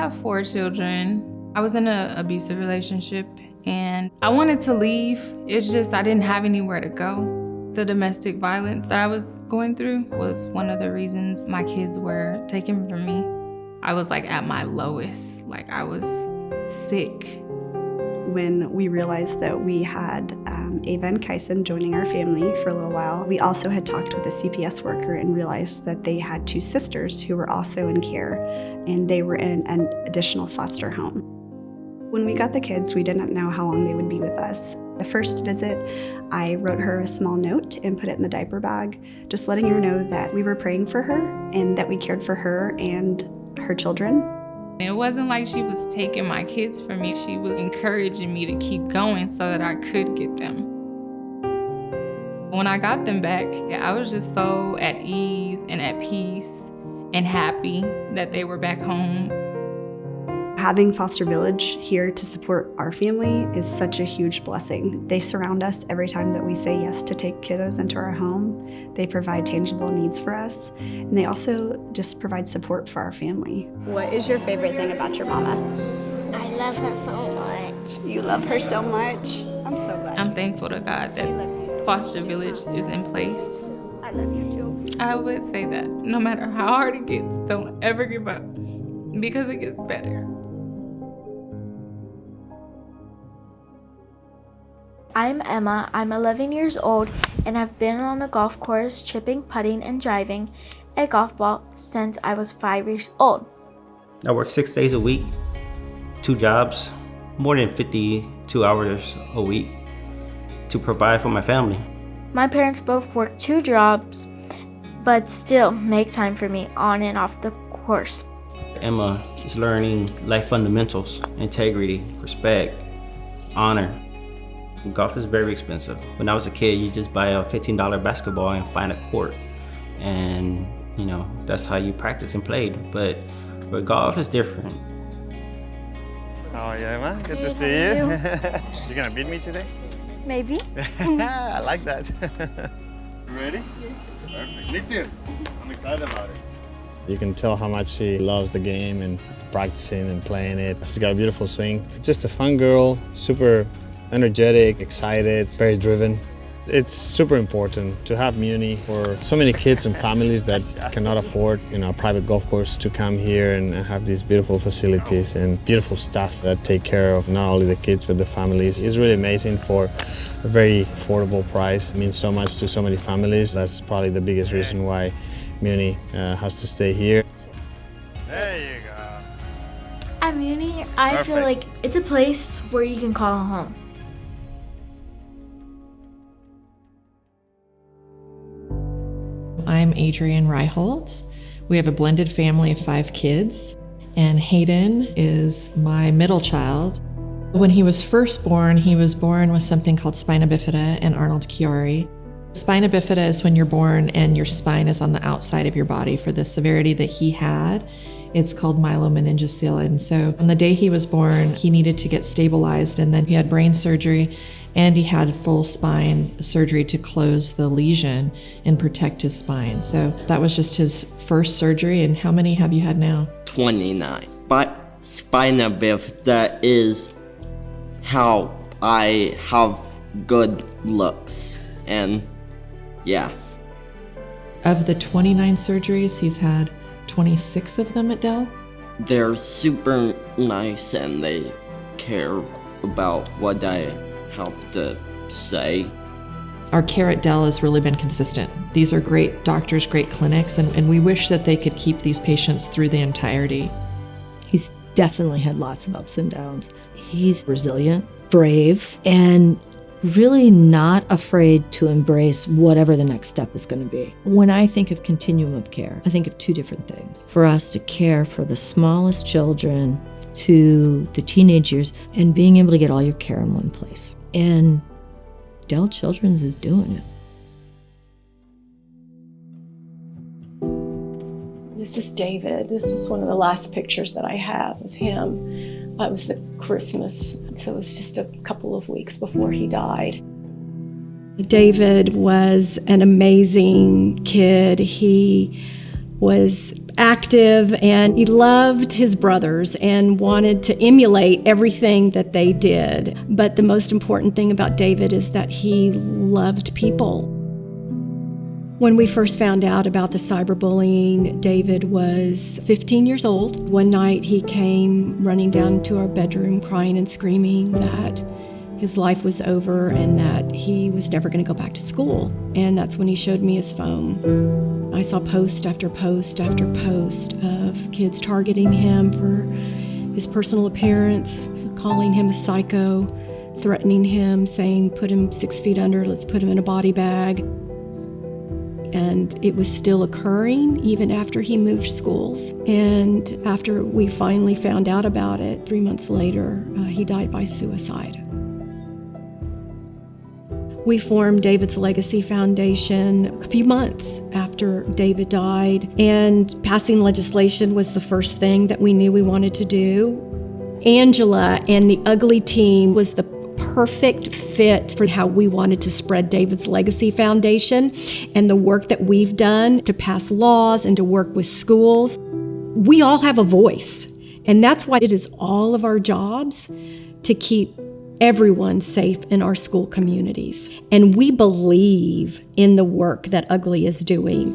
have 4 children. I was in an abusive relationship and I wanted to leave. It's just I didn't have anywhere to go. The domestic violence that I was going through was one of the reasons my kids were taken from me. I was like at my lowest, like I was sick. When we realized that we had Ava and Kyson joining our family for a little while, we also had talked with a CPS worker and realized that they had 2 sisters who were also in care, and they were in an additional foster home. When we got the kids, we didn't know how long they would be with us. The first visit, I wrote her a small note and put it in the diaper bag, just letting her know that we were praying for her and that we cared for her and her children. It wasn't like she was taking my kids from me. She was encouraging me to keep going so that I could get them. When I got them back, I was just so at ease and at peace and happy that they were back home. Having Foster Village here to support our family is such a huge blessing. They surround us every time that we say yes to take kiddos into our home. They provide tangible needs for us, and they also just provide support for our family. What is your favorite thing about your mama? I love her so much. You love her so much? I'm so glad. I'm thankful to God that Foster Village is in place. I love you too. I would say that no matter how hard it gets, don't ever give up because it gets better. I'm Emma. I'm 11 years old and have been on a golf course chipping, putting, and driving a golf ball since I was 5 years old. I work 6 days a week, 2 jobs, more than 52 hours a week to provide for my family. My parents both work 2 jobs, but still make time for me on and off the course. Emma is learning life fundamentals, integrity, respect, honor. Golf is very expensive. When I was a kid, you just buy a $15 basketball and find a court. And, you know, that's how you practice and played. But golf is different. How are you, Emma? Good to see you. You're gonna beat me today? Maybe. I like that. You ready? Yes. Perfect. Me too. I'm excited about it. You can tell how much she loves the game and practicing and playing it. She's got a beautiful swing. Just a fun girl, super energetic, excited, very driven. It's super important to have Muni for so many kids and families that cannot afford, a private golf course to come here and have these beautiful facilities and beautiful staff that take care of not only the kids but the families. It's really amazing for a very affordable price. It means so much to so many families. That's probably the biggest reason why Muni has to stay here. There you go. At Muni, I feel like it's a place where you can call home. I'm Adrienne Reiholtz. We have a blended family of 5 kids, and Hayden is my middle child. When he was first born, he was born with something called spina bifida and Arnold-Chiari. Spina bifida is when you're born and your spine is on the outside of your body. For the severity that he had, it's called myelomeningocele. And so on the day he was born, he needed to get stabilized, and then he had brain surgery, and he had full spine surgery to close the lesion and protect his spine. So that was just his first surgery. And how many have you had now? 29. But spina bifida is how I have good looks, and yeah. Of the 29 surgeries, he's had 26 of them at Dell. They're super nice and they care about what I have to say. Our care at Dell has really been consistent. These are great doctors, great clinics, and we wish that they could keep these patients through the entirety. He's definitely had lots of ups and downs. He's resilient, brave, and really not afraid to embrace whatever the next step is going to be. When I think of continuum of care, I think of 2 different things. For us to care for the smallest children to the teenage years and being able to get all your care in one place. And Dell Children's is doing it. This is David. This is one of the last pictures that I have of him. It was the Christmas, so it was just a couple of weeks before he died. David was an amazing kid. He was active, and he loved his brothers and wanted to emulate everything that they did. But the most important thing about David is that he loved people. When we first found out about the cyberbullying, David was 15 years old. One night he came running down to our bedroom crying and screaming that his life was over and that he was never going to go back to school. And that's when he showed me his phone. I saw post after post after post of kids targeting him for his personal appearance, calling him a psycho, threatening him, saying, put him 6 feet under, let's put him in a body bag. And it was still occurring even after he moved schools. And after we finally found out about it, 3 months later, he died by suicide. We formed David's Legacy Foundation a few months after David died, and passing legislation was the first thing that we knew we wanted to do. Angela and the Ugly team was the perfect fit for how we wanted to spread David's Legacy Foundation and the work that we've done to pass laws and to work with schools. We all have a voice, and that's why it is all of our jobs to keep everyone safe in our school communities. And we believe in the work that Ugly is doing.